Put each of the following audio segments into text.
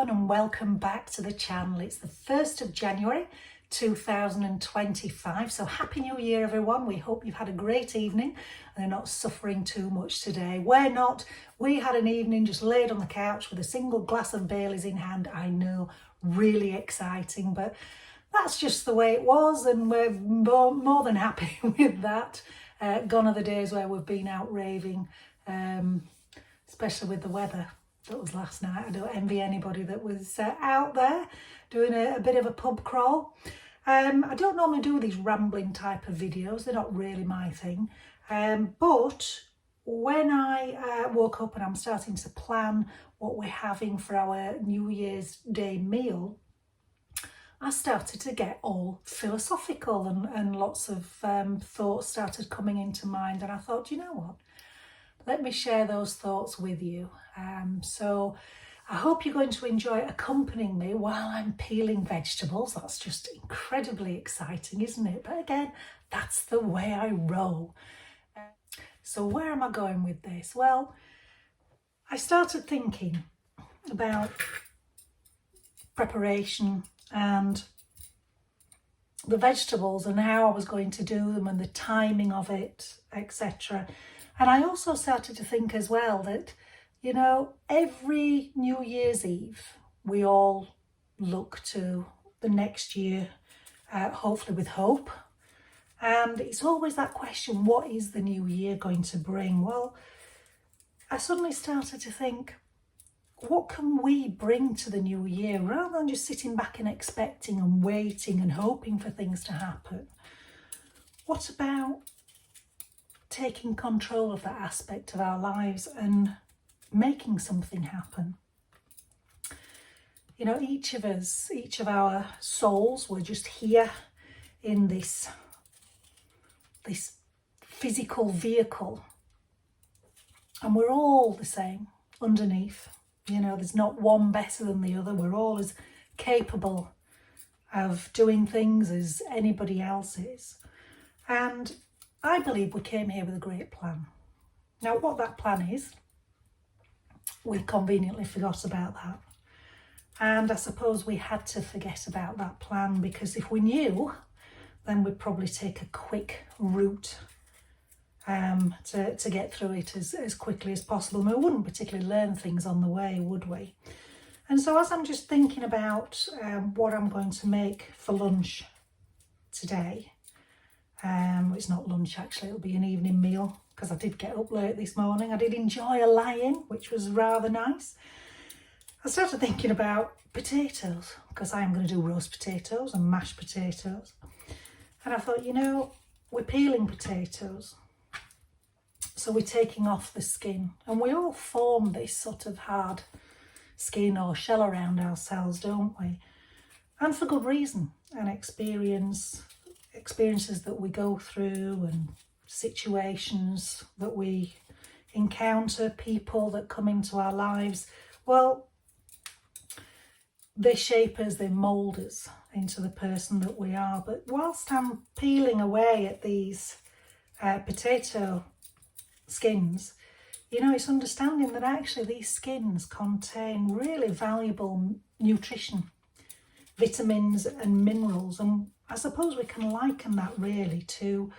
everyone and welcome back to the channel. It's the 1st of January 2025, so Happy New Year everyone. We hope you've had a great evening and are not suffering too much today. We're not. We had an evening just laid on the couch with a single glass of Baileys in hand. I know, really exciting, but that's just the way it was and we're more than happy with that. Gone are the days where we've been out raving, especially with the weather that was last night. I don't envy anybody that was out there doing a bit of a pub crawl. I don't normally do these rambling type of videos, they're not really my thing, but when I woke up and I'm starting to plan what we're having for our New Year's Day meal, I started to get all philosophical and lots of thoughts started coming into mind, and I thought, you know what, let me share those thoughts with you. So I hope you're going to enjoy accompanying me while I'm peeling vegetables. That's just incredibly exciting, isn't it? But again, that's the way I roll. So where am I going with this? Well, I started thinking about preparation and the vegetables and how I was going to do them and the timing of it, etc. And I also started to think as well that, you know, every New Year's Eve, we all look to the next year, hopefully with hope. And it's always that question, what is the new year going to bring? Well, I suddenly started to think, what can we bring to the new year rather than just sitting back and expecting and waiting and hoping for things to happen? What about taking control of that aspect of our lives and making something happen? You know, each of us, each of our souls, we're just here in this physical vehicle, and we're all the same underneath. You know, there's not one better than the other. We're all as capable of doing things as anybody else is. And I believe we came here with a great plan. Now, what that plan is, we conveniently forgot about that. And I suppose we had to forget about that plan because if we knew, then we'd probably take a quick route to get through it as quickly as possible. And we wouldn't particularly learn things on the way, would we? And so as I'm just thinking about what I'm going to make for lunch today, it's not lunch actually, it'll be an evening meal because I did get up late this morning. I did enjoy a lie-in, which was rather nice. I started thinking about potatoes because I am going to do roast potatoes and mashed potatoes. And I thought, you know, we're peeling potatoes, so we're taking off the skin, and we all form this sort of hard skin or shell around ourselves, don't we? And for good reason, and experiences that we go through and situations that we encounter, people that come into our lives, well, they shape us, they mould us into the person that we are. But whilst I'm peeling away at these potato skins, you know, it's understanding that actually these skins contain really valuable nutrition, vitamins and minerals. And I suppose we can liken that really to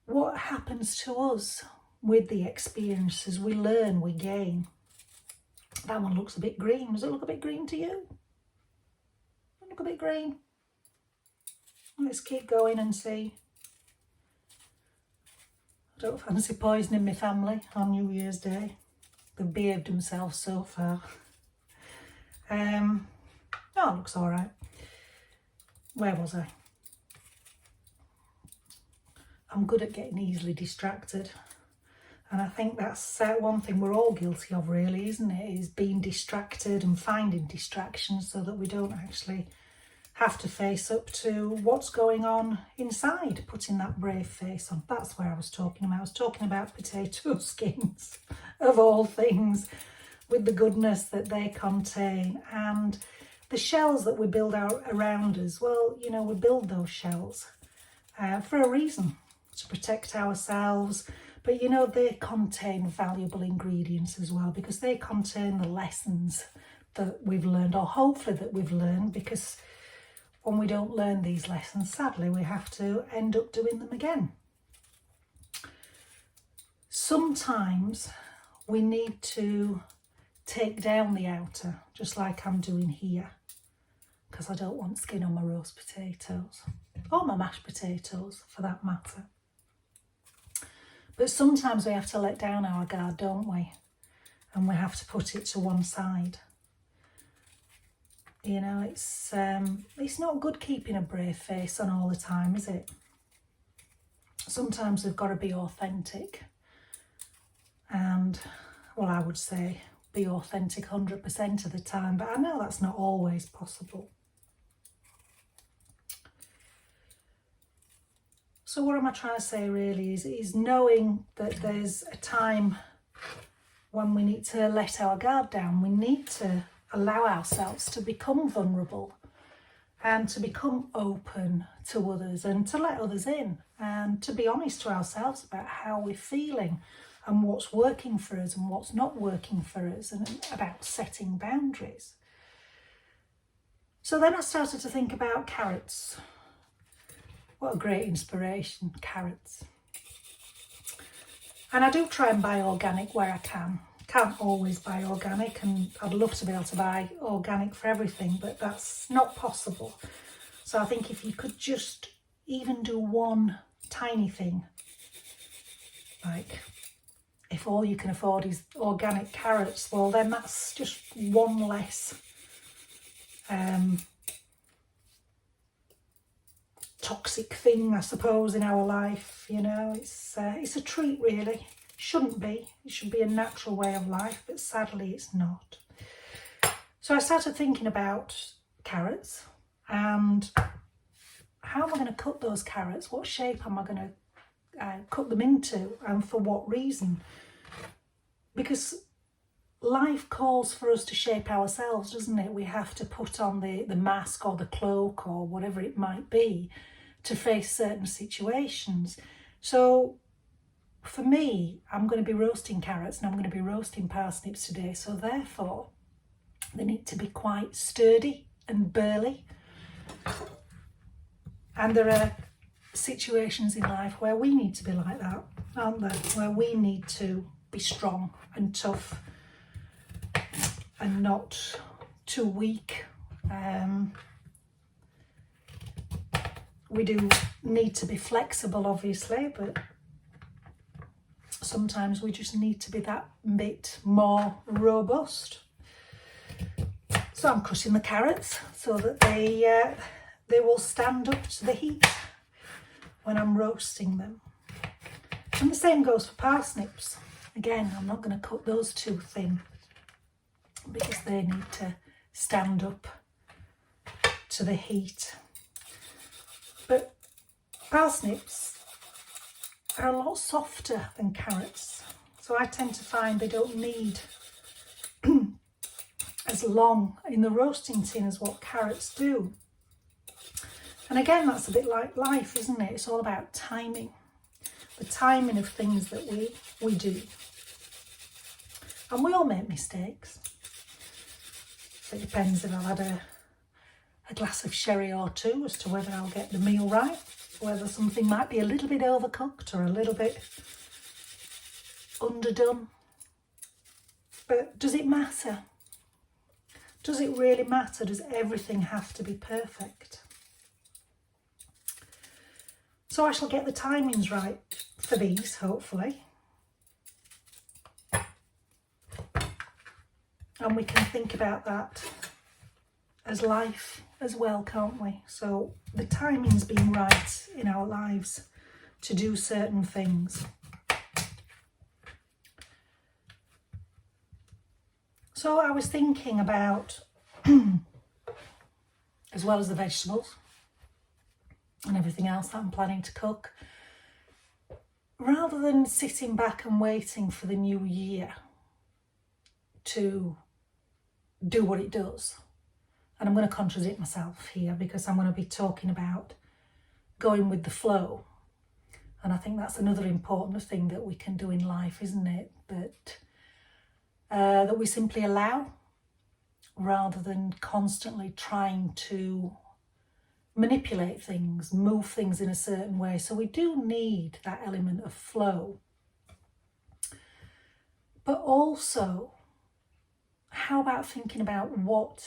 what happens to us with the experiences we learn, we gain. That one looks a bit green. Does it look a bit green to you? Look a bit green. Let's keep going and see. I don't fancy poisoning my family on New Year's Day. They've behaved themselves so far. Oh, it looks all right. Where was I? I'm good at getting easily distracted. And I think that's one thing we're all guilty of really, isn't it? Is being distracted and finding distractions so that we don't actually have to face up to what's going on inside, putting that brave face on. That's where I was talking about. I was talking about potato skins, of all things, with the goodness that they contain. And the shells that we build out around us, well, you know, we build those shells for a reason, to protect ourselves, But you know, they contain valuable ingredients as well, because they contain the lessons that we've learned, or hopefully that we've learned, because when we don't learn these lessons, sadly, we have to end up doing them again. Sometimes we need to take down the outer, just like I'm doing here, because I don't want skin on my roast potatoes, or my mashed potatoes for that matter. But sometimes we have to let down our guard, don't we? And we have to put it to one side. You know, it's not good keeping a brave face on all the time, is it? Sometimes we've got to be authentic. And, well, I would say be authentic 100% of the time, but I know that's not always possible. So what am I trying to say really is knowing that there's a time when we need to let our guard down. We need to allow ourselves to become vulnerable and to become open to others and to let others in and to be honest to ourselves about how we're feeling and what's working for us and what's not working for us, and about setting boundaries. So then I started to think about carrots. What a great inspiration, carrots. And I do try and buy organic where I can. Can't always buy organic, and I'd love to be able to buy organic for everything, but that's not possible. So I think if you could just even do one tiny thing, like if all you can afford is organic carrots, well then that's just one less toxic thing, I suppose, in our life. You know, it's a treat really. Shouldn't be. It should be a natural way of life, but sadly it's not. So I started thinking about carrots and how am I going to cut those carrots? What shape am I going to cut them into, and for what reason? Because life calls for us to shape ourselves, doesn't it? We have to put on the mask or the cloak or whatever it might be to face certain situations. So for me, I'm going to be roasting carrots and I'm going to be roasting parsnips today. So therefore, they need to be quite sturdy and burly. And there are situations in life where we need to be like that, aren't there? Where we need to be strong and tough and not too weak. We do need to be flexible, obviously, but sometimes we just need to be that bit more robust. So I'm cutting the carrots so that they will stand up to the heat when I'm roasting them. And the same goes for parsnips. Again, I'm not going to cut those too thin because they need to stand up to the heat. But parsnips are a lot softer than carrots. So I tend to find they don't need as long in the roasting tin as what carrots do. And again, that's a bit like life, isn't it? It's all about timing. The timing of things that we do. And we all make mistakes. So it depends if I've had a glass of sherry or two as to whether I'll get the meal right, whether something might be a little bit overcooked or a little bit underdone. But does it matter? Does it really matter? Does everything have to be perfect? So I shall get the timings right for these, hopefully. And we can think about that as life as well, can't we? So the timing's being right in our lives to do certain things. So I was thinking about, as well as the vegetables and everything else that I'm planning to cook, rather than sitting back and waiting for the new year to do what it does, and I'm going to contradict myself here because I'm going to be talking about going with the flow. And I think that's another important thing that we can do in life, isn't it? That we simply allow, rather than constantly trying to manipulate things, move things in a certain way. So we do need that element of flow. But also, how about thinking about what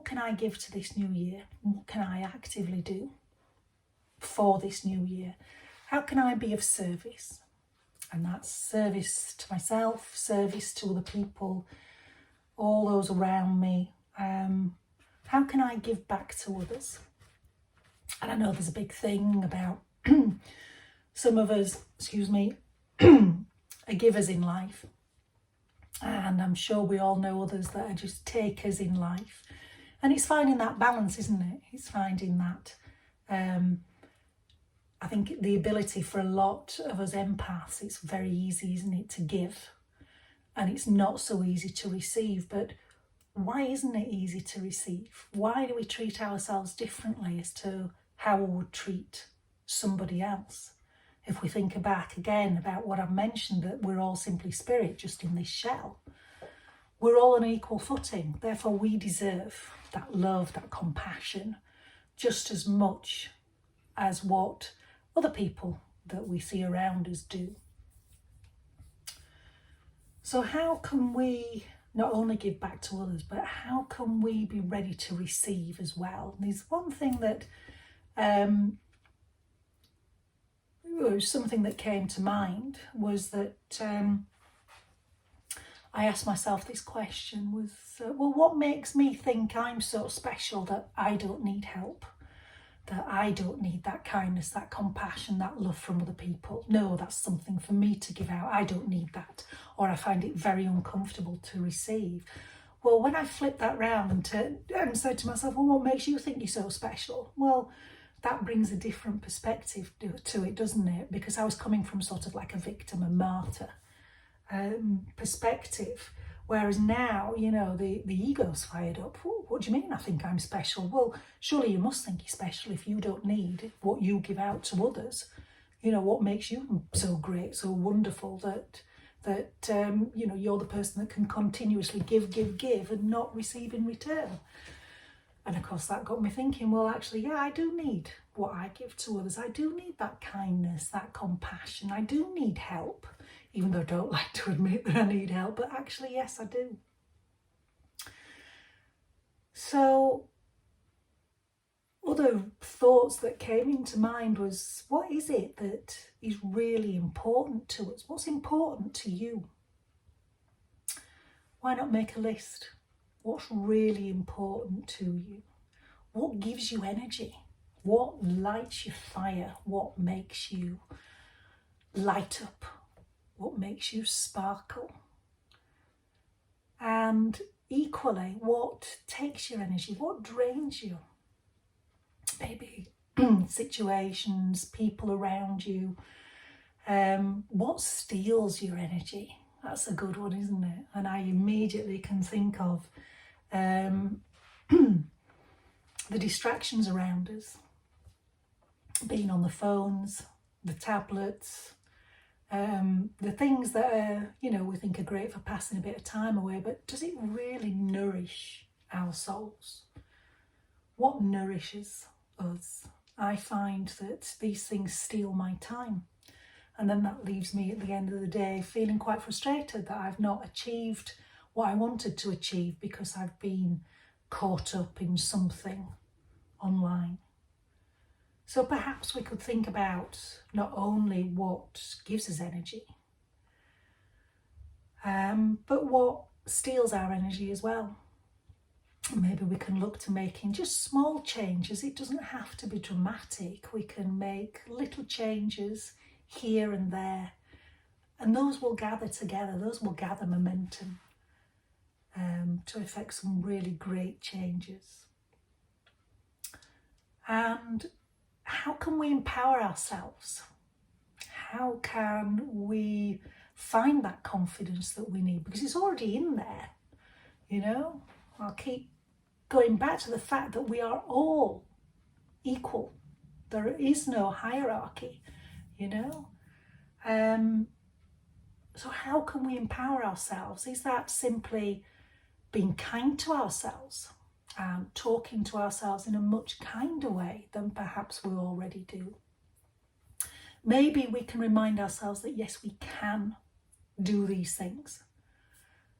can I give to this new year? What can I actively do for this new year? How can I be of service? And that's service to myself, service to other people, all those around me. How can I give back to others? And I know there's a big thing about some of us, are givers in life. And I'm sure we all know others that are just takers in life. And it's finding that balance, isn't it? It's finding that, I think the ability for a lot of us empaths, it's very easy, isn't it, to give. And it's not so easy to receive. But why isn't it easy to receive? Why do we treat ourselves differently as to how we would treat somebody else? If we think back again about what I've mentioned, that we're all simply spirit, just in this shell. We're all on equal footing. Therefore, we deserve that love, that compassion, just as much as what other people that we see around us do. So how can we not only give back to others, but how can we be ready to receive as well? And there's one thing that something that came to mind was that I asked myself this question was, well, what makes me think I'm so special that I don't need help? That I don't need that kindness, that compassion, that love from other people. No, that's something for me to give out. I don't need that. Or I find it very uncomfortable to receive. Well, when I flipped that round and said to myself, well, what makes you think you're so special? Well, that brings a different perspective to it, doesn't it? Because I was coming from sort of like a victim, a martyr perspective. Whereas now, you know, the ego's fired up. What do you mean I think I'm special? Well, surely you must think you're special if you don't need what you give out to others. You know, what makes you so great, so wonderful that you know, you're the person that can continuously give and not receive in return. And of course that got me thinking, well, actually, yeah, I do need what I give to others. I do need that kindness, that compassion. I do need help, even though I don't like to admit that I need help, but actually, yes, I do. So other thoughts that came into mind was, what is it that is really important to us? What's important to you? Why not make a list? What's really important to you? What gives you energy? What lights your fire? What makes you light up? What makes you sparkle? And equally, what takes your energy? What drains you? Maybe situations, people around you. What steals your energy? That's a good one, isn't it? And I immediately can think of the distractions around us, being on the phones, the tablets, the things that are, you know, we think are great for passing a bit of time away, but does it really nourish our souls? What nourishes us? I find that these things steal my time, and then that leaves me at the end of the day feeling quite frustrated that I've not achieved what I wanted to achieve because I've been caught up in something online. So perhaps we could think about not only what gives us energy, but what steals our energy as well. Maybe we can look to making just small changes. It doesn't have to be dramatic. We can make little changes here and there, and those will gather together. Those will gather momentum to effect some really great changes. And how can we empower ourselves? How can we find that confidence that we need? Because it's already in there, you know. I'll keep going back to the fact that we are all equal. There is no hierarchy. you know? So how can we empower ourselves? Is that simply being kind to ourselves, talking to ourselves in a much kinder way than perhaps we already do? Maybe we can remind ourselves that yes, we can do these things,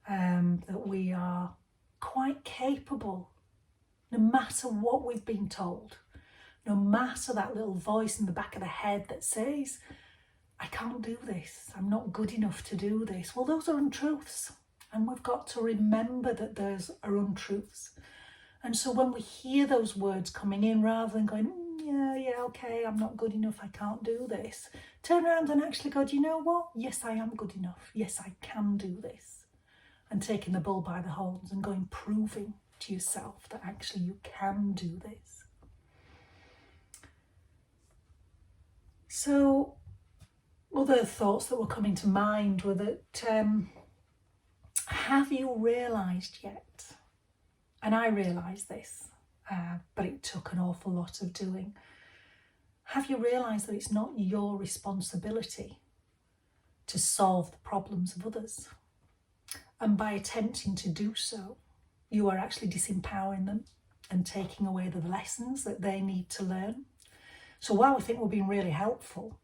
that we are quite capable, no matter what we've been told, no matter that little voice in the back of the head that says, I can't do this, I'm not good enough to do this. Well, those are untruths, and we've got to remember that those are untruths. And so when we hear those words coming in, rather than going, yeah, okay, I'm not good enough, I can't do this, turn around and actually go, do you know what? Yes, I am good enough. Yes, I can do this. And taking the bull by the horns and going, proving to yourself that actually you can do this. So other thoughts that were coming to mind were that, have you realised yet, and I realised this, but it took an awful lot of doing, have you realised that it's not your responsibility to solve the problems of others? And by attempting to do so, you are actually disempowering them and taking away the lessons that they need to learn. So while we think we're being really helpful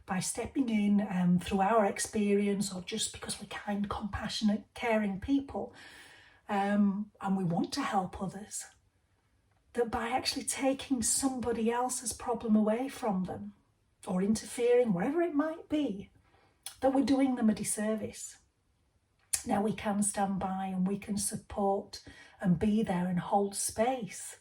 by stepping in through our experience, or just because we're kind, compassionate, caring people, and we want to help others, that by actually taking somebody else's problem away from them, or interfering, wherever it might be, that we're doing them a disservice. Now we can stand by and we can support and be there and hold space,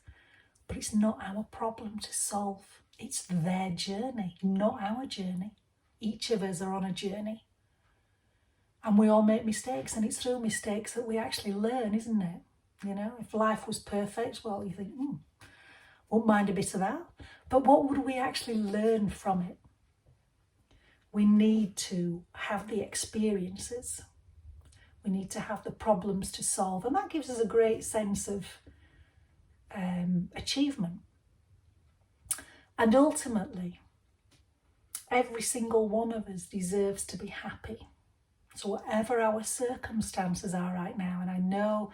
but it's not our problem to solve. It's their journey, not our journey. Each of us are on a journey. And we all make mistakes, and it's through mistakes that we actually learn, isn't it? You know, if life was perfect, well, you think, won't mind a bit of that. But what would we actually learn from it? We need to have the experiences. We need to have the problems to solve. And that gives us a great sense of achievement. And ultimately, every single one of us deserves to be happy. So whatever our circumstances are right now, and I know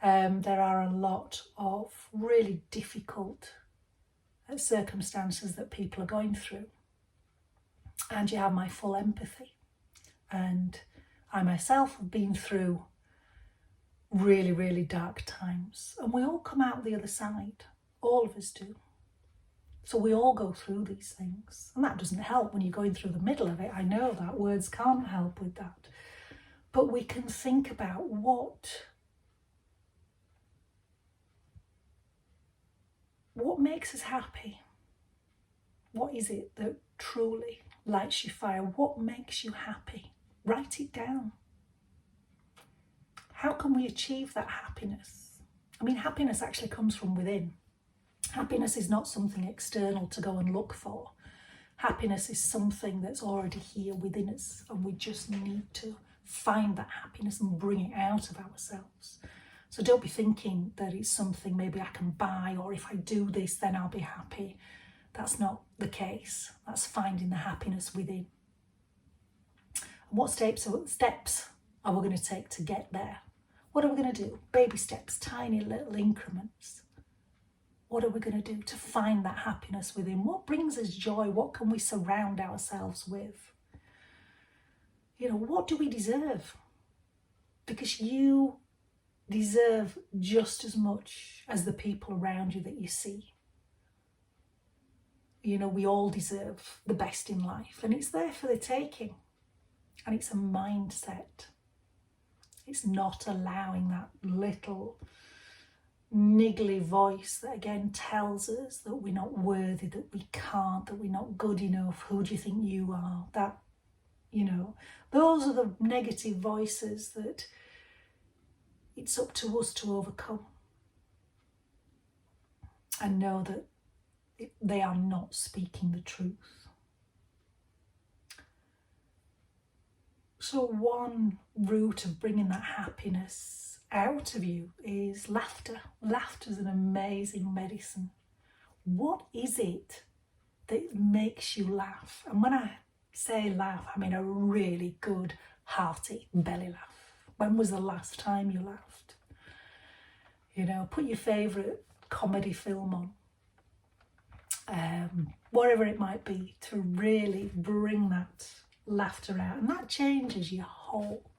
there are a lot of really difficult circumstances that people are going through, and you have my full empathy. And I myself have been through really, really dark times, and we all come out the other side. All of us do. So we all go through these things, and that doesn't help when you're going through the middle of it. I know that words can't help with that, but we can think about what makes us happy. What is it that truly lights your fire? What makes you happy? Write it down. How can we achieve that happiness? I mean, happiness actually comes from within. Happiness is not something external to go and look for. Happiness is something that's already here within us, and we just need to find that happiness and bring it out of ourselves. So don't be thinking that it's something maybe I can buy, or if I do this then I'll be happy. That's not the case. That's finding the happiness within. And what steps are we going to take to get there? What are we going to do? Baby steps, tiny little increments. What are we going to do to find that happiness within? What brings us joy? What can we surround ourselves with? You know, what do we deserve? Because you deserve just as much as the people around you that you see. You know, we all deserve the best in life, and it's there for the taking. And it's a mindset. It's not allowing that little niggly voice that again tells us that we're not worthy, that we can't, that we're not good enough. Who do you think you are? That, you know, those are the negative voices that it's up to us to overcome and know that they are not speaking the truth. So one route of bringing that happiness out of you is laughter. Laughter is an amazing medicine. What is it that makes you laugh. And when I say laugh, I mean a really good, hearty belly laugh. When was the last time you laughed? You know, put your favourite comedy film on, whatever it might be, to really bring that laughter out. And that changes your whole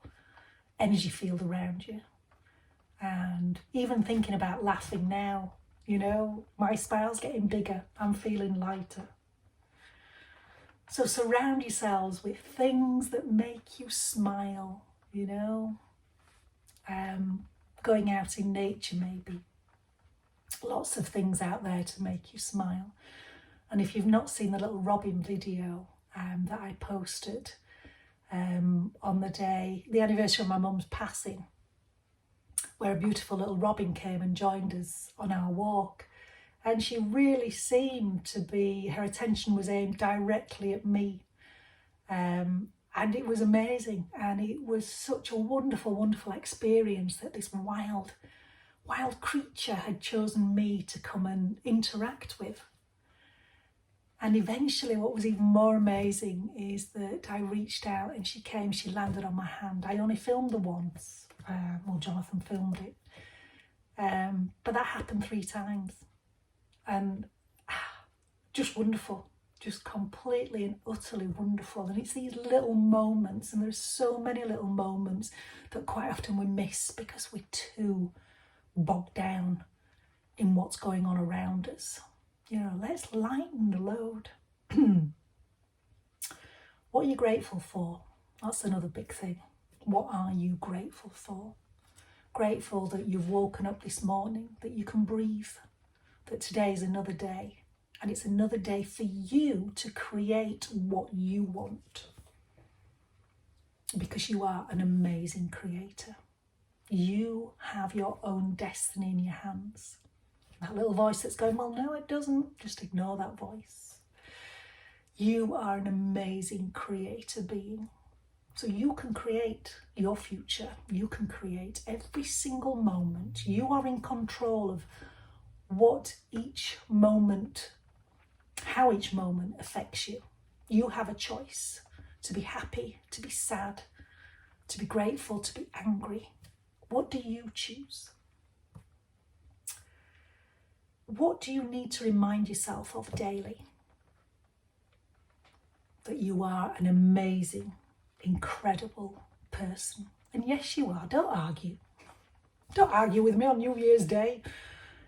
energy field around you. And even thinking about laughing now, you know, my smile's getting bigger, I'm feeling lighter. So surround yourselves with things that make you smile, you know. Going out in nature maybe. Lots of things out there to make you smile. And if you've not seen the little robin video that I posted on the anniversary of my mum's passing, where a beautiful little robin came and joined us on our walk, and she really seemed to be, her attention was aimed directly at me, and it was amazing, and it was such a wonderful, wonderful experience that this wild creature had chosen me to come and interact with. And eventually what was even more amazing is that I reached out and she came, she landed on my hand. I only filmed her once, well, Jonathan filmed it, but that happened 3 times. And just wonderful, just completely and utterly wonderful. And it's these little moments, and there's so many little moments that quite often we miss because we're too bogged down in what's going on around us. You know, let's lighten the load. What are you grateful for? That's another big thing. What are you grateful for? Grateful that you've woken up this morning, that you can breathe, that today is another day, and it's another day for you to create what you want. Because you are an amazing creator. You have your own destiny in your hands. That little voice that's going, well, no, it doesn't. Just ignore that voice. You are an amazing creator being. So you can create your future. You can create every single moment. You are in control of what each moment, how each moment affects you. You have a choice to be happy, to be sad, to be grateful, to be angry. What do you choose? What do you need to remind yourself of daily? That you are an amazing, incredible person. And yes, you are. Don't argue. Don't argue with me on New Year's Day.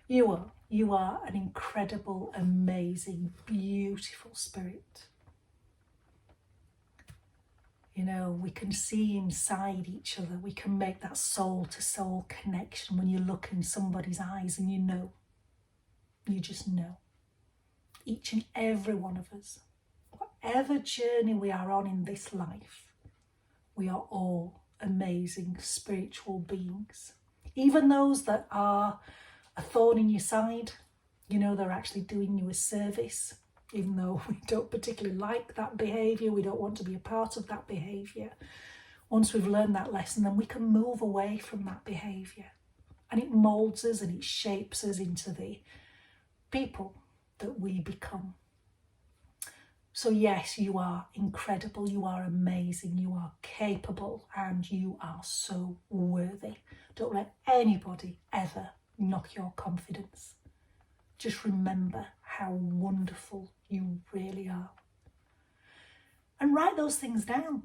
You are. You are an incredible, amazing, beautiful spirit. You know, we can see inside each other. We can make that soul-to-soul connection when you look in somebody's eyes and you know. You just know. Each and every one of us, whatever journey we are on in this life, we are all amazing spiritual beings. Even those that are a thorn in your side, you know, they're actually doing you a service, even though we don't particularly like that behaviour, we don't want to be a part of that behaviour. Once we've learned that lesson, then we can move away from that behaviour, and it moulds us and it shapes us into the people that we become. So yes, you are incredible, you are amazing, you are capable, and you are so worthy. Don't let anybody ever knock your confidence. Just remember how wonderful you really are. And write those things down.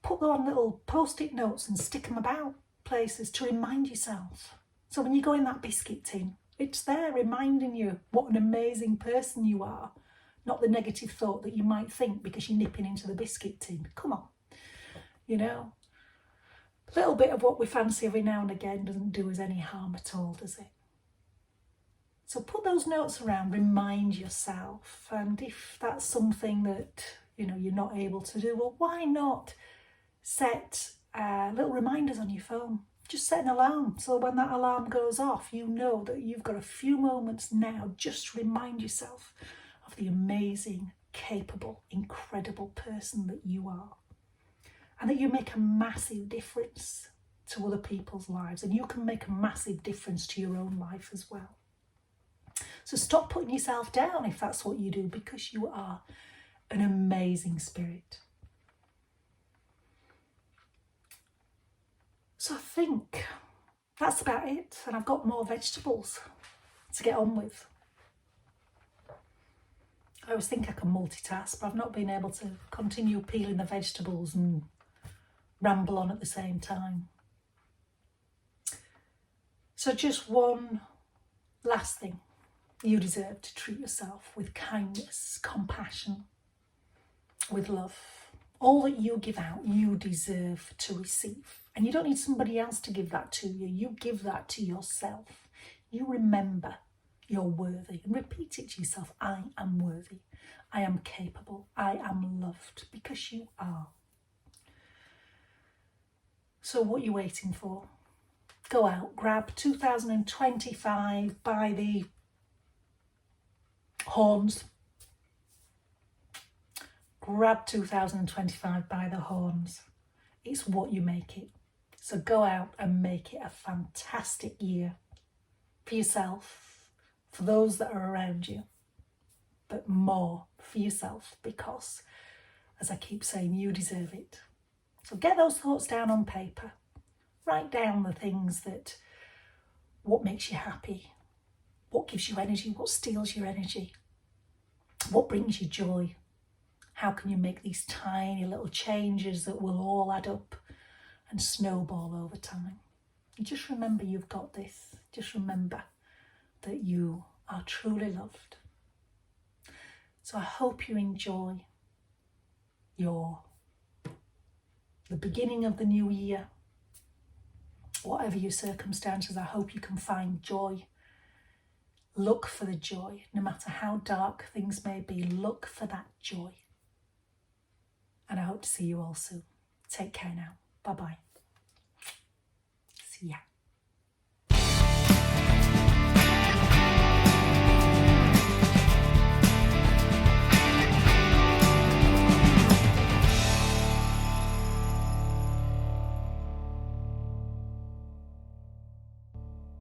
Put them on little post-it notes and stick them about places to remind yourself. So when you go in that biscuit tin, it's there reminding you what an amazing person you are, not the negative thought that you might think because you're nipping into the biscuit tin. Come on, you know. A little bit of what we fancy every now and again doesn't do us any harm at all, does it? So put those notes around, remind yourself. And if that's something that, you know, you're not able to do, well, why not set little reminders on your phone? Just set an alarm, so when that alarm goes off, you know that you've got a few moments now just to remind yourself of the amazing, capable, incredible person that you are. And that you make a massive difference to other people's lives, and you can make a massive difference to your own life as well. So stop putting yourself down if that's what you do, because you are an amazing spirit. So I think that's about it. And I've got more vegetables to get on with. I always think I can multitask, but I've not been able to continue peeling the vegetables and ramble on at the same time. So just one last thing. You deserve to treat yourself with kindness, compassion, with love. All that you give out, you deserve to receive. And you don't need somebody else to give that to you. You give that to yourself. You remember you're worthy and repeat it to yourself. I am worthy. I am capable. I am loved, because you are. So what are you waiting for? Go out, grab 2025 by the horns. Grab 2025 by the horns. It's what you make it. So go out and make it a fantastic year for yourself, for those that are around you, but more for yourself, because, as I keep saying, you deserve it. So get those thoughts down on paper. Write down the things that, what makes you happy, what gives you energy, what steals your energy, what brings you joy. How can you make these tiny little changes that will all add up and snowball over time? And just remember you've got this. Just remember that you are truly loved. So I hope you enjoy the beginning of the new year. Whatever your circumstances, I hope you can find joy. Look for the joy. No matter how dark things may be, look for that joy. And I hope to see you all soon. Take care now. Bye-bye. See ya.